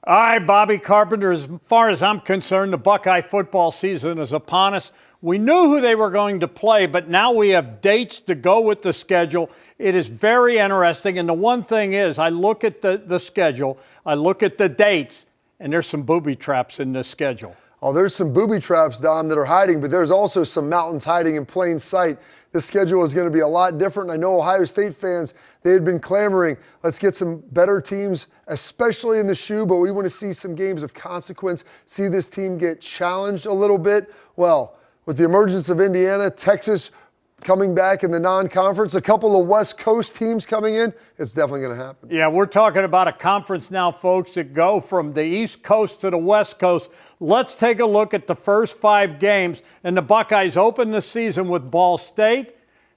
All right, Bobby Carpenter, as far as I'm concerned, the Buckeye football season is upon us. We knew who they were going to play, but now we have dates to go with the schedule. It is very interesting, and the one thing is, I look at the schedule, I look at the dates, and there's some booby traps in this schedule. Oh, there's some booby traps, Dom, that are hiding, but there's also some mountains hiding in plain sight. This schedule is going to be a lot different. I know Ohio State fans, they had been clamoring, let's get some better teams, especially in the shoe, but we want to see some games of consequence, see this team get challenged a little bit. Well, with the emergence of Indiana, Texas coming back in the non-conference, a couple of West Coast teams coming in, it's definitely going to happen. Yeah, we're talking about a conference now, folks, that go from the East Coast to the West Coast. Let's take a look at the first 5 games, and the Buckeyes open the season with Ball State.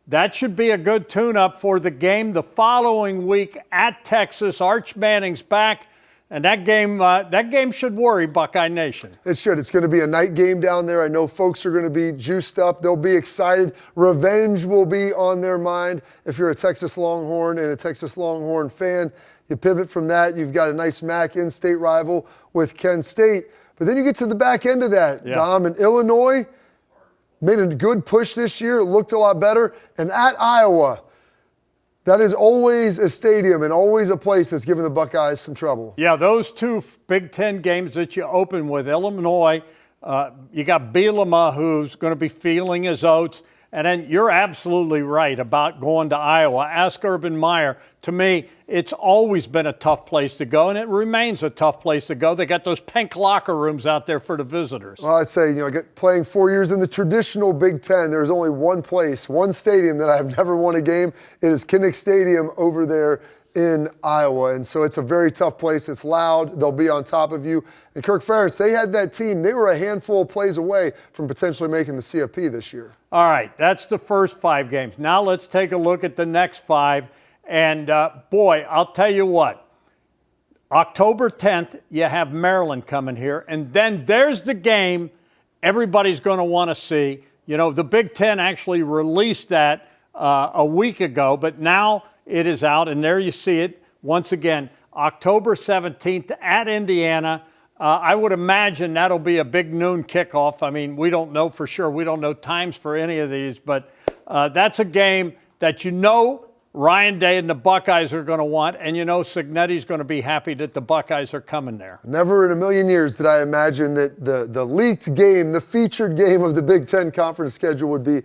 That should be a good tune-up for the game the following week at Texas. Arch Manning's back. And that game should worry Buckeye Nation. It should. It's going to be a night game down there. I know folks are going to be juiced up. They'll be excited. Revenge will be on their mind. If you're a Texas Longhorn and a Texas Longhorn fan, you pivot from that. You've got a nice MAC in-state rival with Penn State. But then you get to the back end of that, Dom, and Illinois made a good push this year. It looked a lot better. And at Iowa, that is always a stadium and always a place that's given the Buckeyes some trouble. Yeah, those 2 Big Ten games that you open with, Illinois, you got Bielema, who's going to be feeling his oats. And then you're absolutely right about going to Iowa. Ask Urban Meyer. To me, it's always been a tough place to go, and it remains a tough place to go. They got those pink locker rooms out there for the visitors. Well, I'd say, playing 4 years in the traditional Big Ten, there's only one place, one stadium that I've never won a game. It is Kinnick Stadium over there in Iowa. And so it's a very tough place. It's loud. They'll be on top of you. And Kirk Ferentz, they had that team. They were a handful of plays away from potentially making the CFP this year. All right, that's the first 5 games. Now let's take a look at the next 5. And, boy, I'll tell you what. October 10th, you have Maryland coming here. And then there's the game everybody's going to want to see. The Big Ten actually released that a week ago, but now it is out, and there you see it once again, October 17th at Indiana. I would imagine that'll be a big noon kickoff. I mean, we don't know for sure. We don't know times for any of these, but that's a game that Ryan Day and the Buckeyes are going to want, and Cignetti's going to be happy that the Buckeyes are coming there. Never in a million years did I imagine that the leaked game, the featured game of the Big Ten conference schedule would be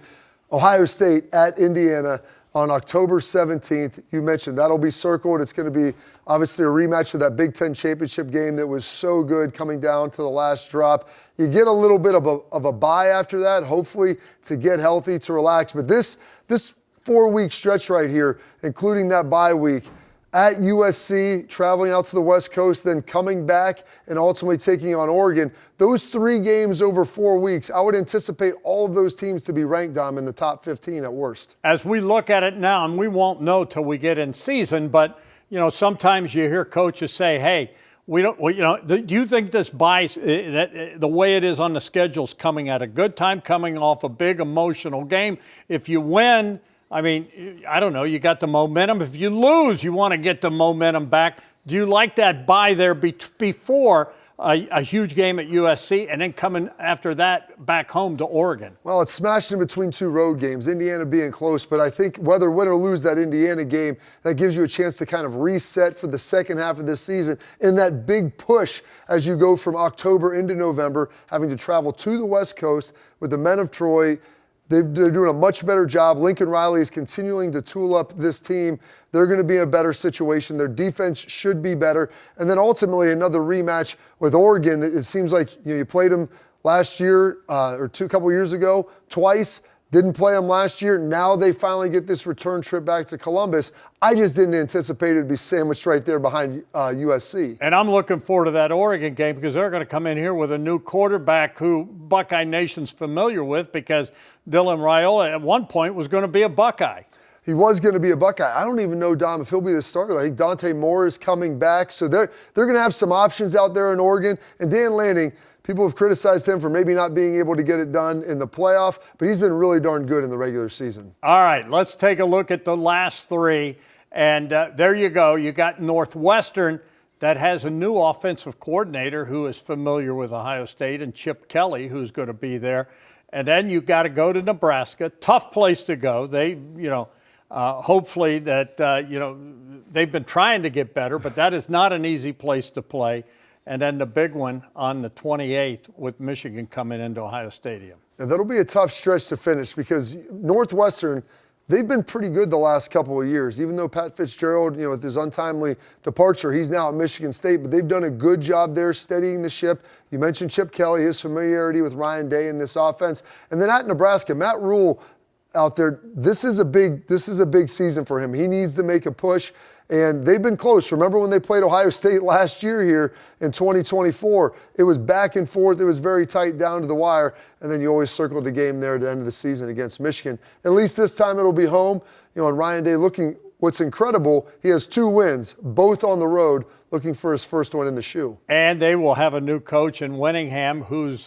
Ohio State at Indiana on October 17th. You mentioned that'll be circled. It's going to be obviously a rematch of that Big Ten championship game that was so good coming down to the last drop. You get a little bit of a bye after that, hopefully to get healthy, to relax. But this 4-week stretch right here, including that bye week, at USC, traveling out to the West Coast, then coming back and ultimately taking on Oregon. Those 3 games over 4 weeks, I would anticipate all of those teams to be ranked, Dom, in the top 15 at worst. As we look at it now, and we won't know till we get in season, but, sometimes you hear coaches say, hey, do you think this bye, the way it is on the schedule, is coming at a good time, coming off a big emotional game? If you win, I mean, I don't know, you got the momentum. If you lose, you want to get the momentum back. Do you like that bye there before a huge game at USC and then coming after that back home to Oregon? Well, it's smashed in between 2 road games, Indiana being close, but I think whether win or lose that Indiana game, that gives you a chance to kind of reset for the second half of this season in that big push as you go from October into November, having to travel to the West Coast with the men of Troy. They're doing a much better job. Lincoln Riley is continuing to tool up this team. They're going to be in a better situation. Their defense should be better. And then ultimately another rematch with Oregon. It seems like you played them last year or a couple years ago twice. Didn't play them last year. Now they finally get this return trip back to Columbus. I just didn't anticipate it would be sandwiched right there behind USC. And I'm looking forward to that Oregon game because they're going to come in here with a new quarterback who Buckeye Nation's familiar with because Dylan Raiola at one point was going to be a Buckeye. He was going to be a Buckeye. I don't even know, Dom, if he'll be the starter. I think Dante Moore is coming back. So they're going to have some options out there in Oregon. And Dan Lanning, people have criticized him for maybe not being able to get it done in the playoff, but he's been really darn good in the regular season. All right, let's take a look at the last 3. And there you go. You got Northwestern. that has a new offensive coordinator who is familiar with Ohio State, and Chip Kelly, who's going to be there. And then you've got to go to Nebraska. Tough place to go. They, hopefully that, they've been trying to get better, but that is not an easy place to play. And then the big one on the 28th with Michigan coming into Ohio Stadium. And that'll be a tough stretch to finish because Northwestern, they've been pretty good the last couple of years. Even though Pat Fitzgerald, with his untimely departure, he's now at Michigan State, but they've done a good job there steadying the ship. You mentioned Chip Kelly, his familiarity with Ryan Day in this offense. And then at Nebraska, Matt Rule out there, this is a big season for him. He needs to make a push. And they've been close. Remember when they played Ohio State last year here in 2024? It was back and forth. It was very tight down to the wire. And then you always circle the game there at the end of the season against Michigan. At least this time it'll be home. And Ryan Day looking, what's incredible, he has 2 wins, both on the road, looking for his first one in the shoe. And they will have a new coach in Winningham who's,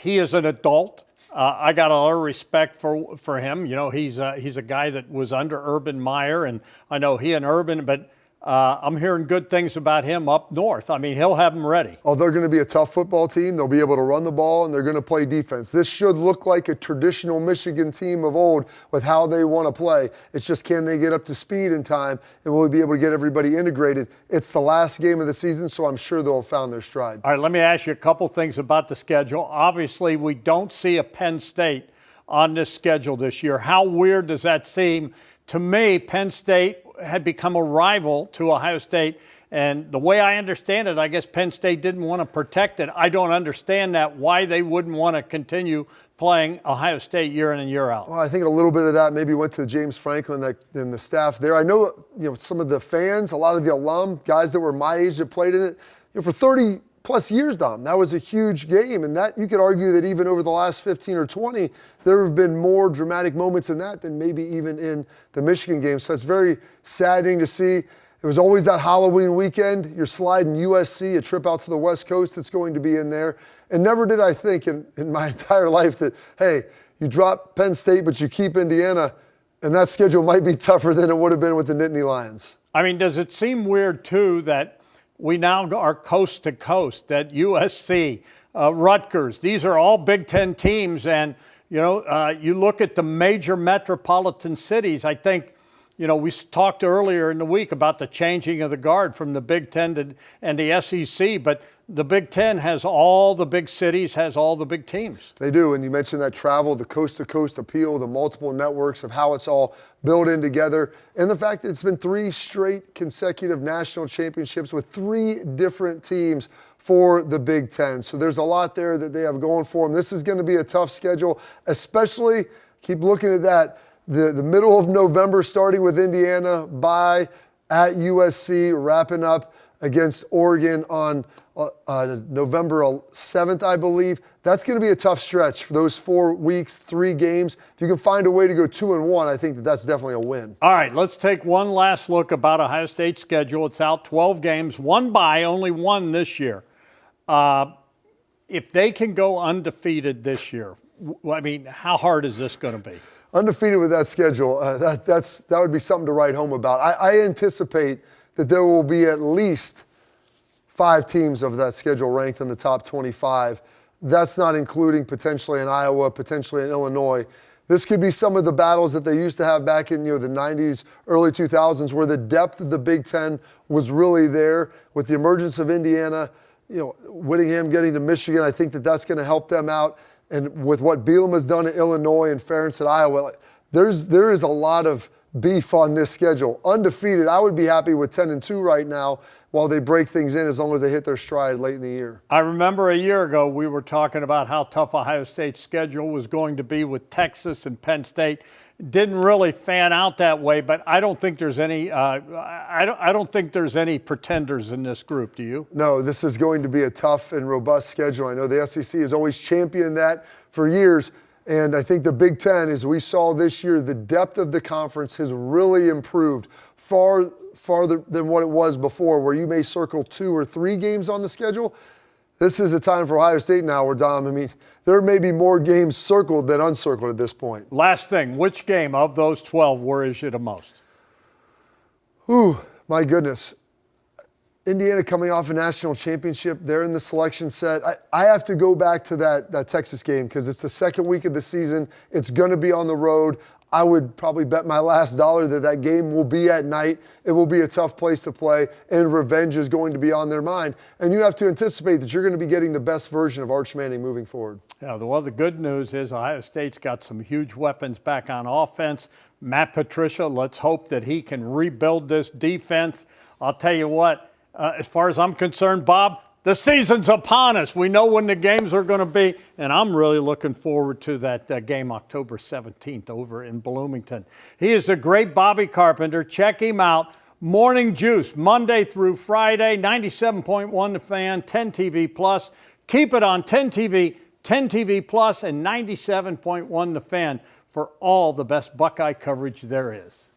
he is an adult. I got a lot of respect for him. He's a guy that was under Urban Meyer, and I know he and Urban, but I'm hearing good things about him up north. I mean, he'll have them ready. Oh, they're going to be a tough football team. They'll be able to run the ball, and they're going to play defense. This should look like a traditional Michigan team of old with how they want to play. It's just, can they get up to speed in time, and will we be able to get everybody integrated? It's the last game of the season, so I'm sure they'll have found their stride. All right, let me ask you a couple things about the schedule. Obviously, we don't see a Penn State on this schedule this year. How weird does that seem? To me, Penn State had become a rival to Ohio State, and the way I understand it, I guess Penn State didn't want to protect it. I don't understand that, why they wouldn't want to continue playing Ohio State year in and year out. Well, I think a little bit of that maybe went to James Franklin and the staff there. I know, some of the fans, a lot of the alum, guys that were my age that played in it, for 30 plus years, Dom, that was a huge game. And that, you could argue that even over the last 15 or 20, there have been more dramatic moments in that than maybe even in the Michigan game. So it's very saddening to see. It was always that Halloween weekend. You're sliding USC, a trip out to the West Coast that's going to be in there. And never did I think in my entire life that, hey, you drop Penn State, but you keep Indiana, and that schedule might be tougher than it would have been with the Nittany Lions. I mean, does it seem weird, too, that we now are coast to coast, that USC, Rutgers, these are all Big Ten teams. And, you look at the major metropolitan cities, I think, we talked earlier in the week about the changing of the guard from the Big Ten and the SEC, but the Big Ten has all the big cities, has all the big teams. They do, and you mentioned that travel, the coast-to-coast appeal, the multiple networks of how it's all built in together, and the fact that it's been 3 straight consecutive national championships with 3 different teams for the Big Ten. So there's a lot there that they have going for them. This is going to be a tough schedule, especially, keep looking at that, the middle of November starting with Indiana, bye at USC, wrapping up against Oregon on November 7th, I believe. That's going to be a tough stretch for those 4 weeks, 3 games. If you can find a way to go 2-1, I think that's definitely a win. All right, let's take one last look about Ohio State's schedule. It's out 12 games, 1 bye, only 1 this year. If they can go undefeated this year, I mean, how hard is this going to be? Undefeated with that schedule, that would be something to write home about. I anticipate that there will be at least 5 teams of that schedule ranked in the top 25. That's not including potentially in Iowa, potentially in Illinois. This could be some of the battles that they used to have back in the 90s, early 2000s, where the depth of the Big Ten was really there. With the emergence of Indiana, Whittingham getting to Michigan, I think that that's going to help them out. And with what Bielema has done at Illinois and Ferentz at Iowa, there is a lot of beef on this schedule. Undefeated, I would be happy with 10-2 right now while they break things in as long as they hit their stride late in the year. I remember a year ago we were talking about how tough Ohio State's schedule was going to be with Texas and Penn State. Didn't really fan out that way, but I don't think there's any. I don't think there's any pretenders in this group. Do you? No, this is going to be a tough and robust schedule. I know the SEC has always championed that for years, and I think the Big Ten, as we saw this year, the depth of the conference has really improved farther than what it was before, where you may circle 2 or 3 games on the schedule. This is a time for Ohio State now where, Dom, I mean, there may be more games circled than uncircled at this point. Last thing, which game of those 12 worries you the most? Ooh, my goodness. Indiana coming off a national championship, they're in the selection set. I have to go back to that Texas game because it's the second week of the season. It's going to be on the road. I would probably bet my last dollar that game will be at night. It will be a tough place to play, and revenge is going to be on their mind. And you have to anticipate that you're going to be getting the best version of Arch Manning moving forward. Yeah, well, the good news is Ohio State's got some huge weapons back on offense. Matt Patricia, let's hope that he can rebuild this defense. I'll tell you what, as far as I'm concerned, Bob, the season's upon us. We know when the games are going to be, and I'm really looking forward to that game October 17th over in Bloomington. He is the great Bobby Carpenter. Check him out. Morning Juice, Monday through Friday, 97.1 The Fan, 10 TV Plus. Keep it on 10 TV, 10 TV Plus, and 97.1 The Fan for all the best Buckeye coverage there is.